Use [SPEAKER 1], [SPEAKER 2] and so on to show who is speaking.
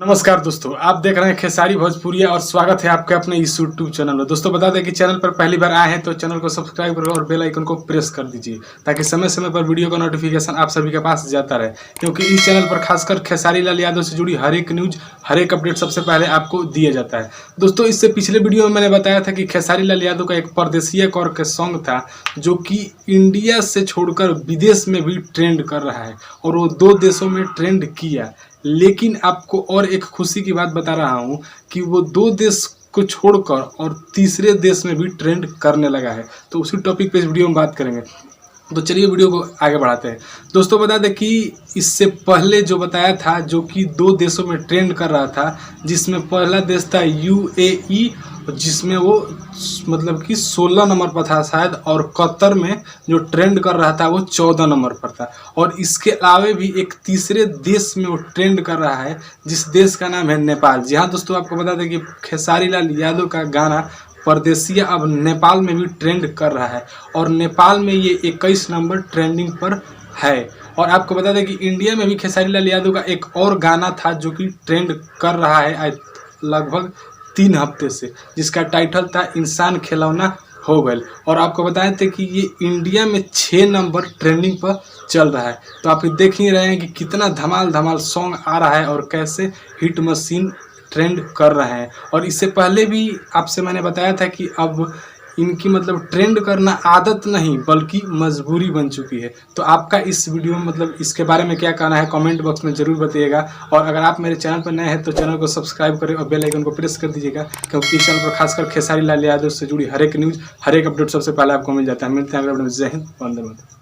[SPEAKER 1] नमस्कार दोस्तों, आप देख रहे हैं खेसारी भोजपुरिया और स्वागत है आपके अपने इस यूट्यूब चैनल में। दोस्तों बता दें कि चैनल पर पहली बार आए हैं तो चैनल को सब्सक्राइब करो और बेल आइकन को प्रेस कर दीजिए ताकि समय समय पर वीडियो का नोटिफिकेशन आप सभी के पास जाता रहे, क्योंकि इस चैनल पर खासकर खेसारी लाल यादव से जुड़ी हर एक न्यूज, हर एक अपडेट सबसे पहले आपको दिया जाता है। दोस्तों इससे पिछले वीडियो में मैंने बताया था कि खेसारी लाल यादव का एक परदेसिया कौर का सॉन्ग था जो कि इंडिया से छोड़कर विदेश में भी ट्रेंड कर रहा है और वो 2 देशों में ट्रेंड किया। लेकिन आपको और एक खुशी की बात बता रहा हूं कि वो 2 देश को छोड़कर और तीसरे देश में भी ट्रेंड करने लगा है। तो उसी टॉपिक पे इस वीडियो में बात करेंगे। तो चलिए वीडियो को आगे बढ़ाते हैं। दोस्तों बता दें कि इससे पहले जो बताया था जो कि 2 देशों में ट्रेंड कर रहा था, जिसमें पहला देश था यूएई, जिसमें वो मतलब कि 16 नंबर पर था शायद, और कतर में जो ट्रेंड कर रहा था वो 14 नंबर पर था। और इसके अलावा भी एक तीसरे देश में वो ट्रेंड कर रहा है जिस देश का नाम है नेपाल। जी हाँ दोस्तों, आपको बता दें कि खेसारी लाल यादव का गाना परदेसिया अब नेपाल में भी ट्रेंड कर रहा है और नेपाल में ये 21 नंबर ट्रेंडिंग पर है। और आपको बता दें कि इंडिया में भी खेसारी लाल यादव का एक और गाना था जो कि ट्रेंड कर रहा है लगभग 3 हफ्ते से, जिसका टाइटल था इंसान खिलौना हो गए। और आपको बताए थे कि ये इंडिया में 6 नंबर ट्रेंडिंग पर चल रहा है। तो आप देख ही रहे हैं कि कितना धमाल धमाल सॉन्ग आ रहा है और कैसे हिट मशीन ट्रेंड कर रहे हैं। और इससे पहले भी आपसे मैंने बताया था कि अब इनकी मतलब ट्रेंड करना आदत नहीं बल्कि मजबूरी बन चुकी है। तो आपका इस वीडियो में मतलब इसके बारे में क्या कहना है कमेंट बॉक्स में ज़रूर बताइएगा। और अगर आप मेरे चैनल पर नए हैं तो चैनल को सब्सक्राइब करें और बेल आइकन को प्रेस कर दीजिएगा, क्योंकि इस चैनल पर खासकर खेसारी लाल यादव से जुड़ी हर एक न्यूज़, हर एक अपडेट सबसे पहले आपको मिल जाता है। मिलते हैं अगले वीडियो में। जय हिंद, वंदे मातरम।